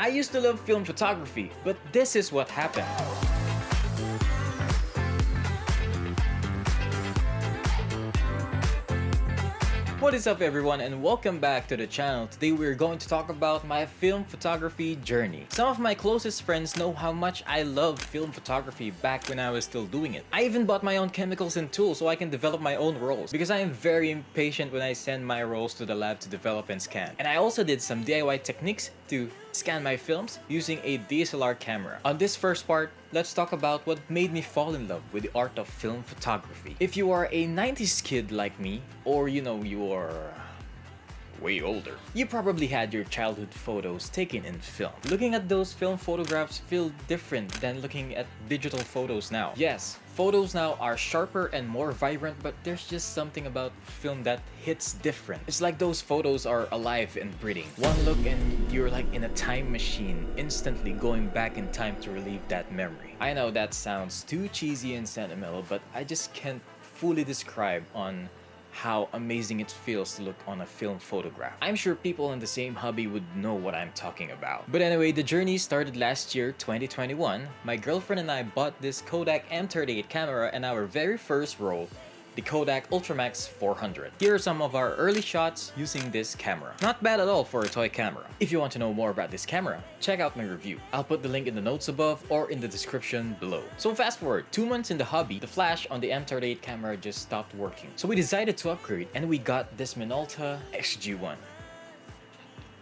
I used to love film photography, but this is what happened. What is up everyone, and welcome back to the channel. Today we're going to talk about my film photography journey. Some of my closest friends know how much I loved film photography back when I was still doing it. I even bought my own chemicals and tools so I can develop my own rolls, because I am very impatient when I send my rolls to the lab to develop and scan. And I also did some DIY techniques to scan my films using a DSLR camera. On this first part, let's talk about what made me fall in love with the art of film photography. If you are a 90s kid like me, or you are way older, you probably had your childhood photos taken in film. Looking at those film photographs feel different than looking at digital photos now. Yes, photos now are sharper and more vibrant, but there's just something about film that hits different. It's like those photos are alive and breathing. One look and you're like in a time machine, instantly going back in time to relive that memory. I know that sounds too cheesy and sentimental, but I just can't fully describe on how amazing it feels to look on a film photograph. I'm sure people in the same hobby would know what I'm talking about. But anyway, the journey started last year, 2021. My girlfriend and I bought this Kodak M38 camera and our very first roll, the Kodak Ultramax 400. Here are some of our early shots using this camera. Not bad at all for a toy camera. If you want to know more about this camera, check out my review. I'll put the link in the notes above or in the description below. So fast forward, 2 months in the hobby, the flash on the M38 camera just stopped working. So we decided to upgrade and we got this Minolta XG1.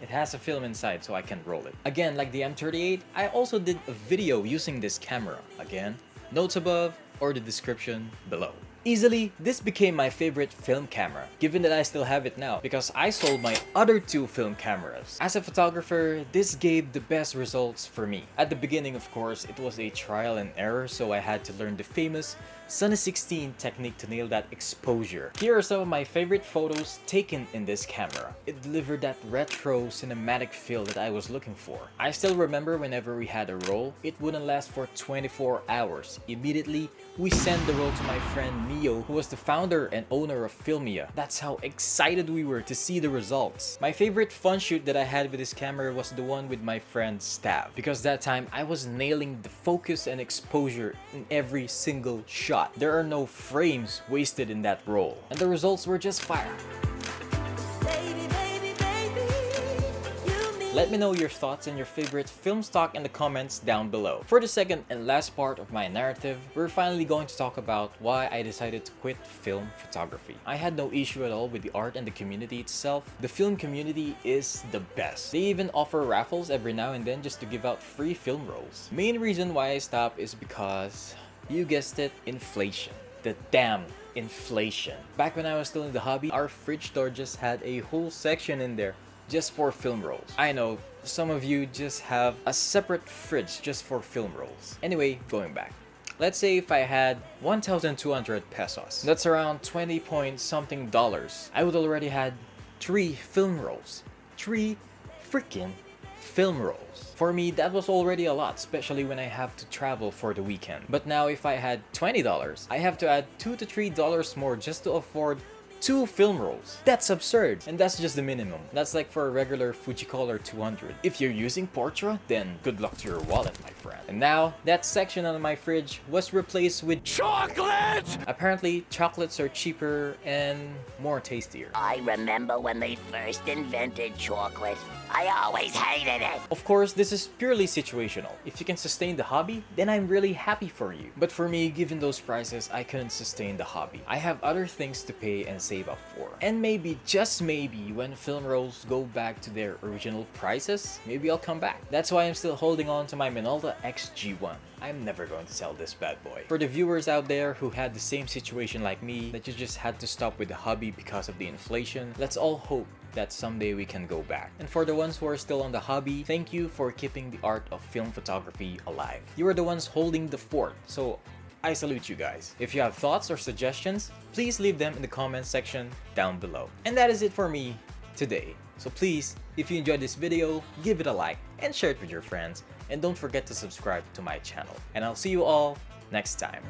It has a film inside so I can roll it. Again, like the M38, I also did a video using this camera. Again, notes above or the description below. Easily, this became my favorite film camera, given that I still have it now, because I sold my other 2 film cameras. As a photographer, this gave the best results for me. At the beginning, of course, it was a trial and error, so I had to learn the famous Sony 16 technique to nail that exposure. Here are some of my favorite photos taken in this camera. It delivered that retro cinematic feel that I was looking for. I still remember whenever we had a roll, it wouldn't last for 24 hours. Immediately, we sent the roll to my friend Neo, who was the founder and owner of Filmia. That's how excited we were to see the results. My favorite fun shoot that I had with this camera was the one with my friend Stav, because that time I was nailing the focus and exposure in every single shot. There are no frames wasted in that roll, and the results were just fire. Let me know your thoughts and your favorite film stock in the comments down below. For the second and last part of my narrative, we're finally going to talk about why I decided to quit film photography. I had no issue at all with the art and the community itself. The film community is the best. They even offer raffles every now and then just to give out free film rolls. Main reason why I stopped is because, you guessed it, inflation. The damn inflation. Back when I was still in the hobby, our fridge store just had a whole section in there just for film rolls. I know, some of you just have a separate fridge just for film rolls. Anyway, going back. Let's say if I had 1,200 pesos. That's around 20 point something dollars. I would already had 3 film rolls. 3 freaking film rolls. For me, that was already a lot, especially when I have to travel for the weekend. But now if I had $20, I have to add $2 to $3 more just to afford 2 film rolls. That's absurd, and that's just the minimum. That's like for a regular Fuji Color 200. If you're using Portra, then good luck to your wallet, my friend. And now, that section on my fridge was replaced with chocolate! Apparently, chocolates are cheaper and more tastier. I remember when they first invented chocolate. I always hated it! Of course, this is purely situational. If you can sustain the hobby, then I'm really happy for you. But for me, given those prices, I couldn't sustain the hobby. I have other things to pay and save up for. And maybe, just maybe, when film rolls go back to their original prices, maybe I'll come back. That's why I'm still holding on to my Minolta XG1. I'm never going to sell this bad boy. For the viewers out there who had the same situation like me, that you just had to stop with the hobby because of the inflation, let's all hope that someday we can go back. And for the ones who are still on the hobby, thank you for keeping the art of film photography alive. You are the ones holding the fort, so I salute you guys. If you have thoughts or suggestions, please leave them in the comments section down below. And that is it for me today. So please, if you enjoyed this video, give it a like and share it with your friends. And don't forget to subscribe to my channel. And I'll see you all next time.